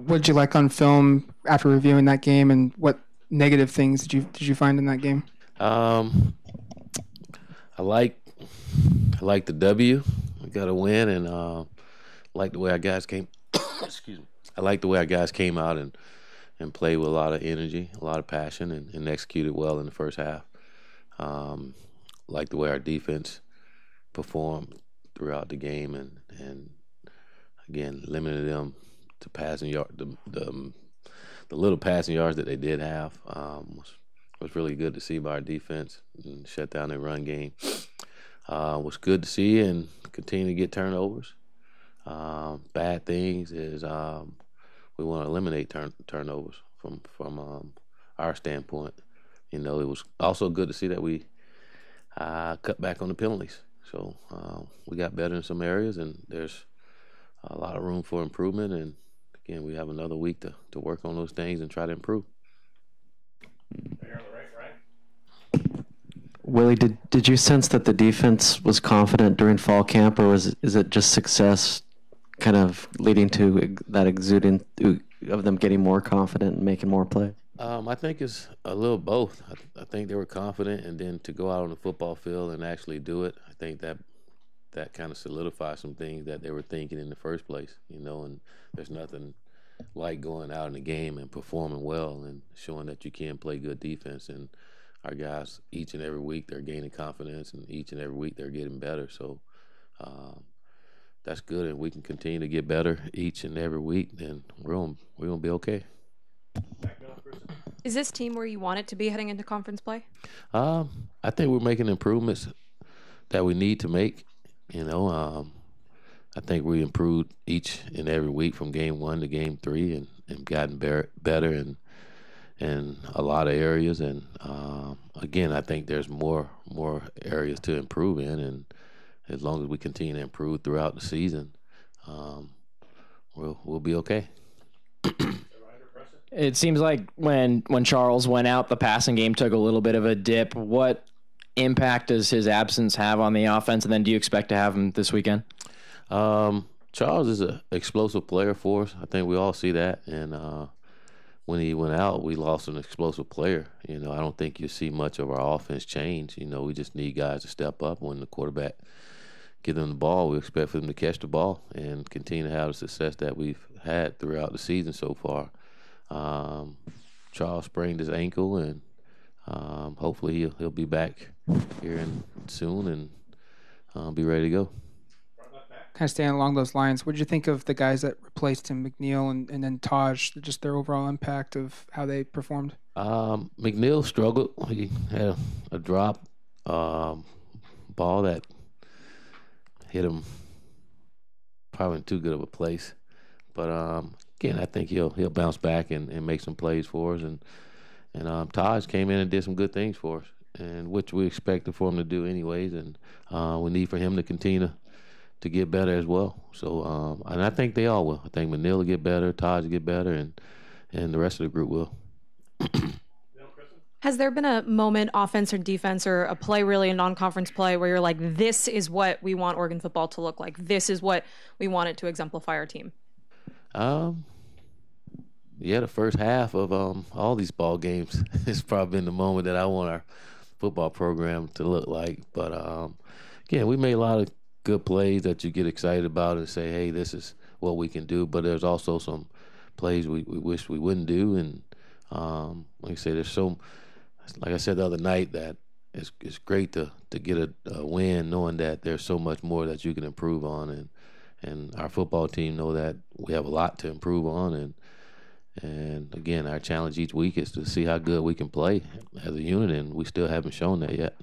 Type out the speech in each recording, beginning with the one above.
what did you like on film after reviewing that game, and what negative things did you find in that game? Um, I like the W. We got a win, and like the way our guys came. Excuse me. I like the way our guys came out and played with a lot of energy, a lot of passion, and executed well in the first half. Um, like the way our defense performed throughout the game, and again limited them to passing yard. The little passing yards that they did have was really good to see by our defense and shut down their run game. Was good to see and continue to get turnovers. Bad things is we want to eliminate turnovers from our standpoint. You know, it was also good to see that we cut back on the penalties. So we got better in some areas, and there's a lot of room for improvement. And again, we have another week to work on those things and try to improve. Willie, did you sense that the defense was confident during fall camp, or is it just success kind of leading to that exuding of them getting more confident and making more plays? I think it's a little both. I think they were confident, and then to go out on the football field and actually do it, I think that kind of solidifies some things that they were thinking in the first place, you know, and there's nothing like going out in the game and performing well and showing that you can play good defense. And our guys, each and every week, they're gaining confidence, and each and every week they're getting better. So that's good, and we can continue to get better each and every week, then we're gonna be okay. Is this team where you want it to be heading into conference play? I think we're making improvements that we need to make. You know, I think we improved each and every week from game 1 to game 3 and gotten better in a lot of areas. And again, I think there's more areas to improve in. And as long as we continue to improve throughout the season, we'll be okay. It seems like when Charles went out, the passing game took a little bit of a dip. What impact does his absence have on the offense, and then do you expect to have him this weekend? Charles is an explosive player for us. I think we all see that. And when he went out, we lost an explosive player. You know, I don't think you see much of our offense change. You know, we just need guys to step up when the quarterback get them the ball. We expect for them to catch the ball and continue to have the success that we've had throughout the season so far. Charles sprained his ankle, and hopefully he'll be back here soon and be ready to go. Kind of staying along those lines, what did you think of the guys that replaced him, McNeal and then Taj, just their overall impact of how they performed? McNeal struggled. He had a drop ball that hit him probably in too good of a place. But again, I think he'll bounce back and make some plays for us. And Taj came in and did some good things for us, and which we expected for him to do anyways. And we need for him to continue to get better as well. So, and I think they all will. I think McNeal will get better, Taj will get better, and the rest of the group will. Has there been a moment, offense or defense, or a play really, a non-conference play, where you're like, this is what we want Oregon football to look like. This is what we want it to exemplify our team? Yeah, the first half of all these ball games has probably been the moment that I want our football program to look like. But again, we made a lot of good plays that you get excited about and say, hey, this is what we can do. But there's also some plays we wish we wouldn't do. And like I say, there's like I said the other night, that it's great to get a win knowing that there's so much more that you can improve on. And our football team know that we have a lot to improve on. And again, our challenge each week is to see how good we can play as a unit, and we still haven't shown that yet.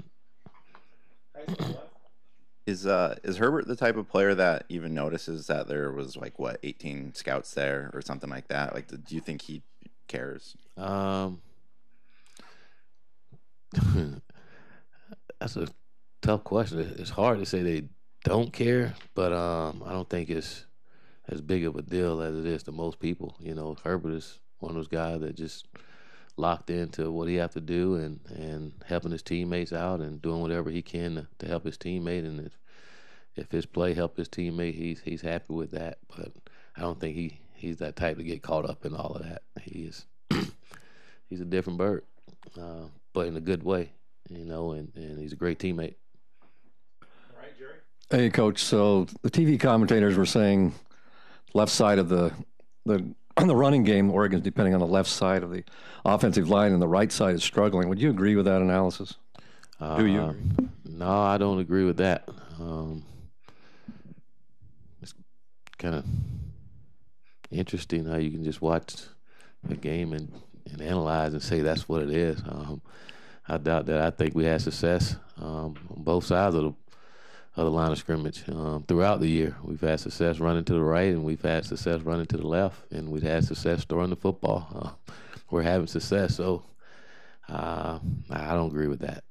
Is Herbert the type of player that even notices that there was 18 scouts there or something like that? Like, do you think he cares? That's a tough question. It's hard to say they don't care, but I don't think it's as big of a deal as it is to most people. You know, Herbert is one of those guys that just locked into what he have to do and helping his teammates out and doing whatever he can to help his teammate. And if his play help his teammate, he's happy with that. But I don't think he he's that type to get caught up in all of that. He is he's a different bird, but in a good way, and he's a great teammate. All right, Jerry. Hey, Coach. So the TV commentators were saying left side of the on the running game, Oregon's depending on the left side of the offensive line, and the right side is struggling. Would you agree with that analysis? Do you agree? No, I don't agree with that. It's kind of interesting how you can just watch a game and analyze and say that's what it is. I doubt that. I think we had success on both sides of the line of scrimmage throughout the year. We've had success running to the right, and we've had success running to the left, and we've had success throwing the football. We're having success, so I don't agree with that.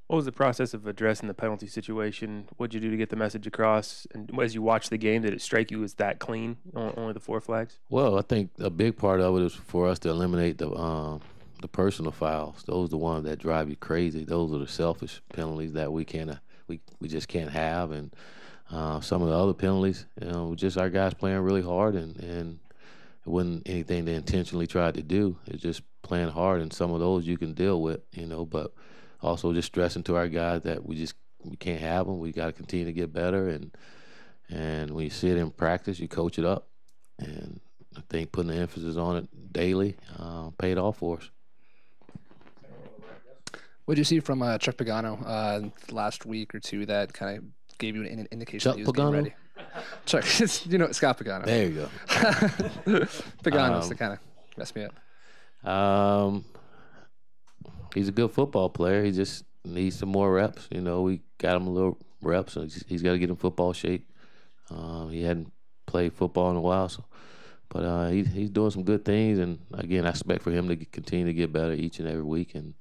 What was the process of addressing the penalty situation? What did you do to get the message across? And as you watched the game, did it strike you as that clean, only the 4 flags? Well, I think a big part of it is for us to eliminate the personal fouls. Those are the ones that drive you crazy. Those are the selfish penalties that we just can't have. And some of the other penalties, just our guys playing really hard, and it wasn't anything they intentionally tried to do. It's just playing hard, and some of those you can deal with, but also just stressing to our guys that we can't have them. We got to continue to get better, and when you see it in practice, you coach it up. And I think putting the emphasis on it daily paid off for us. What did you see from Chuck Pagano last week or two that kind of gave you an indication that he was getting ready? Chuck, Scott Pagano. There you go. Pagano's to kind of mess me up. He's a good football player. He just needs some more reps. We got him a little reps, so he's got to get in football shape. He hadn't played football in a while, but he's doing some good things. And again, I expect for him to continue to get better each and every week, and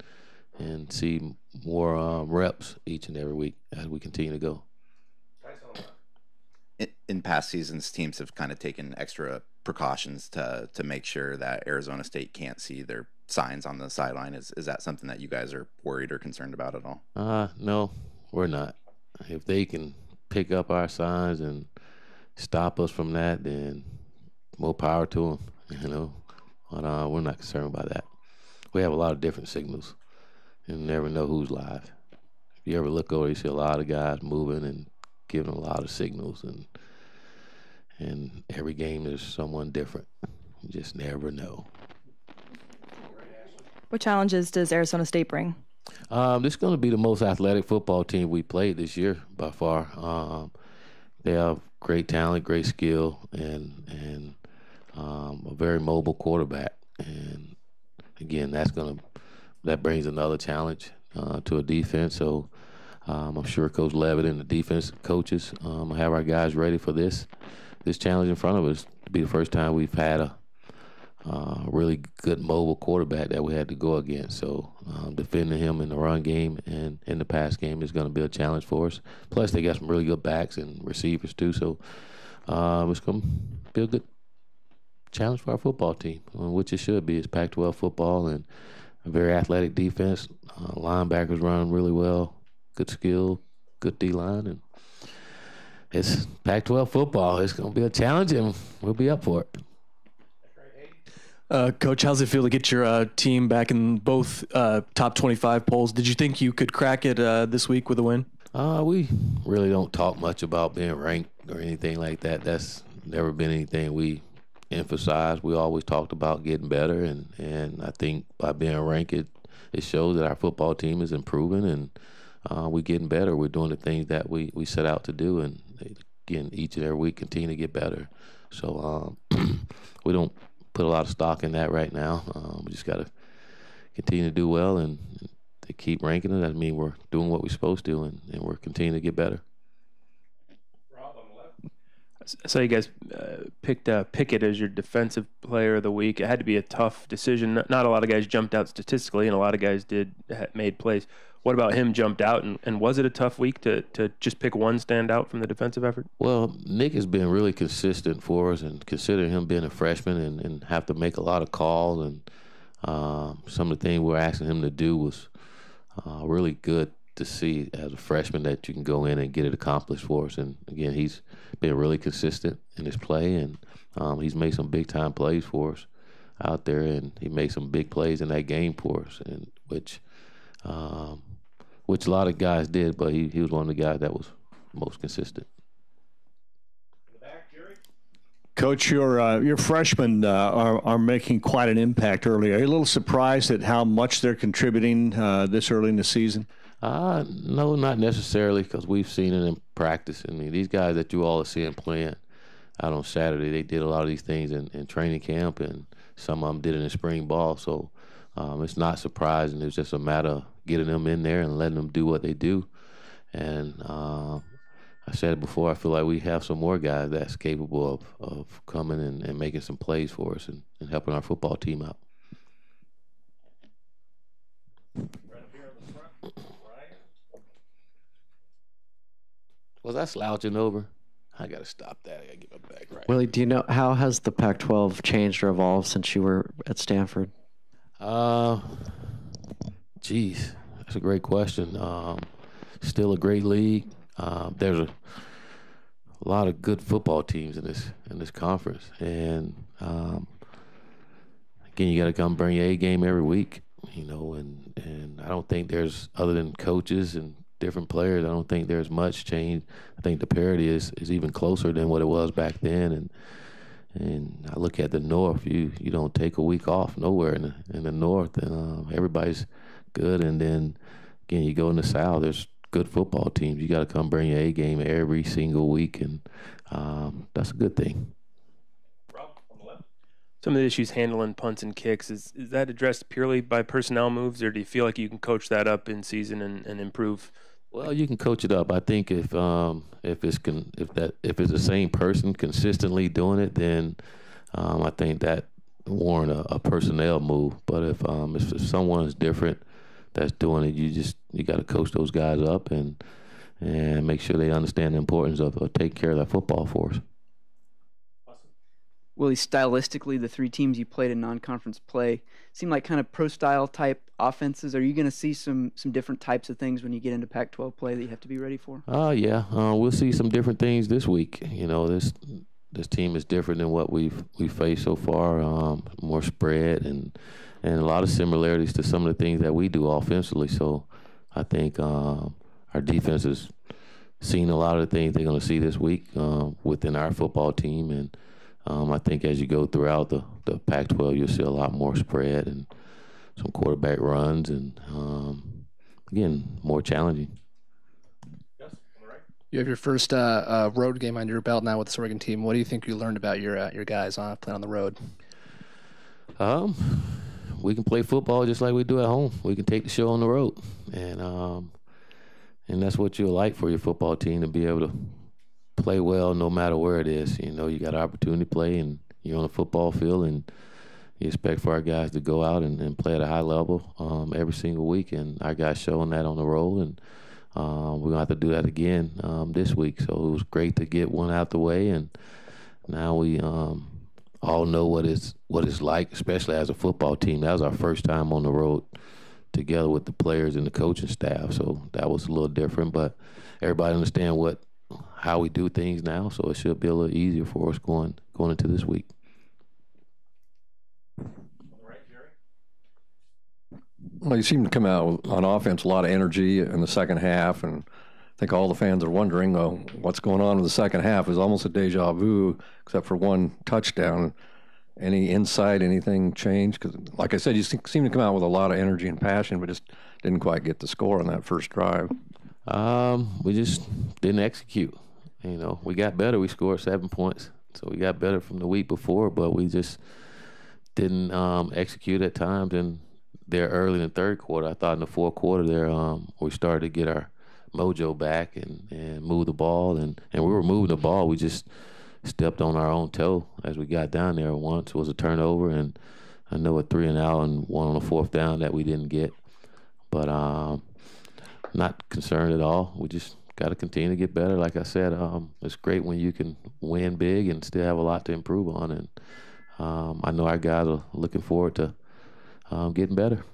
see more reps each and every week as we continue to go. In past seasons, teams have kind of taken extra precautions to make sure that Arizona State can't see their signs on the sideline. Is that something that you guys are worried or concerned about at all? No, we're not. If they can pick up our signs and stop us from that, then more power to them, But we're not concerned about that. We have a lot of different signals. You never know who's live. If you ever look over, you see a lot of guys moving and giving a lot of signals, and every game there's someone different. You just never know. What challenges does Arizona State bring? This is going to be the most athletic football team we played this year by far. They have great talent, great skill, and a very mobile quarterback. And again, that brings another challenge to a defense. So I'm sure Coach Levitt and the defense coaches have our guys ready for this challenge in front of us. To be the first time we've had a really good mobile quarterback that we had to go against. So defending him in the run game and in the pass game is going to be a challenge for us. Plus, they got some really good backs and receivers too. So it's going to be a good challenge for our football team, which it should be. It's Pac12 football and a very athletic defense. Linebackers run really well, good skill, good D-line, and it's Pac-12 football. It's going to be a challenge, and we'll be up for it. Coach, how's it feel to get your team back in both top 25 polls? Did you think you could crack it this week with a win? We really don't talk much about being ranked or anything like that. That's never been anything we emphasize. We always talked about getting better, and I think by being ranked, it shows that our football team is improving, and we're getting better. We're doing the things that we set out to do, and again, each and every week continue to get better. So we don't put a lot of stock in that right now. We just got to continue to do well, and to keep ranking it. That means we're doing what we're supposed to, and we're continuing to get better. So you guys picked Pickett as your defensive player of the week. It had to be a tough decision. Not a lot of guys jumped out statistically, and a lot of guys made plays. What about him jumped out, and was it a tough week to just pick one standout from the defensive effort? Well, Nick has been really consistent for us, and considering him being a freshman and have to make a lot of calls, and some of the things we're asking him to do was really good to see as a freshman that you can go in and get it accomplished for us. And again, he's been really consistent in his play, and he's made some big time plays for us out there, and he made some big plays in that game for us, and which a lot of guys did, but he was one of the guys that was most consistent. Coach, your freshmen are making quite an impact early. Are you a little surprised at how much they're contributing this early in the season? No, not necessarily, because we've seen it in practice. I mean, these guys that you all are seeing playing out on Saturday, they did a lot of these things in training camp, and some of them did it in spring ball. So it's not surprising. It's just a matter of getting them in there and letting them do what they do. And I said it before, I feel like we have some more guys that's capable of coming and making some plays for us and helping our football team out. Was I slouching over? I got to stop that. I got to get my back right. Willie, do you know how has the Pac-12 changed or evolved since you were at Stanford? Geez, that's a great question. Still a great league. There's a lot of good football teams in this conference, and again, you got to come bring your A game every week, you know. And I don't think there's, other than coaches and different players, I don't think there's much change. I think the parity is even closer than what it was back then. And I look at the North. You don't take a week off nowhere in the North, and everybody's good. And then again, you go in the South. There's good football teams. You got to come bring your A game every single week, and that's a good thing. Some of the issues handling punts and kicks, is that addressed purely by personnel moves, or do you feel like you can coach that up in season and improve? Well, you can coach it up. I think if it's the same person consistently doing it, then I think that warrant a personnel move. But if someone is different that's doing it, you got to coach those guys up and make sure they understand the importance of taking care of that football for us. Willie, stylistically, the three teams you played in non-conference play seem like kind of pro-style type offenses. Are you going to see some different types of things when you get into Pac-12 play that you have to be ready for? Yeah. We'll see some different things this week. You know, this team is different than what we've faced so far. More spread and a lot of similarities to some of the things that we do offensively. So I think our defense has seen a lot of the things they're going to see this week within our football team. And I think as you go throughout the Pac-12, you'll see a lot more spread and some quarterback runs and, again, more challenging. You have your first road game on your belt now with this Oregon team. What do you think you learned about your guys playing on the road? We can play football just like we do at home. We can take the show on the road, and that's what you'll like for your football team, to be able to play well no matter where it is. You know, you got an opportunity to play, and you're on the football field, and you expect for our guys to go out and play at a high level every single week, and our guys showing that on the road, and we're going to have to do that again this week. So it was great to get one out the way, and now we all know what it's like, especially as a football team. That was our first time on the road together with the players and the coaching staff, so that was a little different, but everybody understand how we do things now, so it should be a little easier for us going into this week. Well, you seem to come out on offense, a lot of energy in the second half, and I think all the fans are wondering, what's going on in the second half? It's almost a deja vu, except for one touchdown. Any insight, anything changed? Because, like I said, you seem to come out with a lot of energy and passion, but just didn't quite get the score on that first drive. We just didn't execute. You know, we got better. We scored 7 points, so we got better from the week before, but we just didn't execute at times. And there early in the third quarter, I thought in the fourth quarter there, we started to get our mojo back and move the ball, and we were moving the ball. We just stepped on our own toe as we got down there. Once was a turnover, and I know a 3-and-out and one on the fourth down that we didn't get, but not concerned at all. We just got to continue to get better. Like I said, it's great when you can win big and still have a lot to improve on, and I know our guys are looking forward to getting better.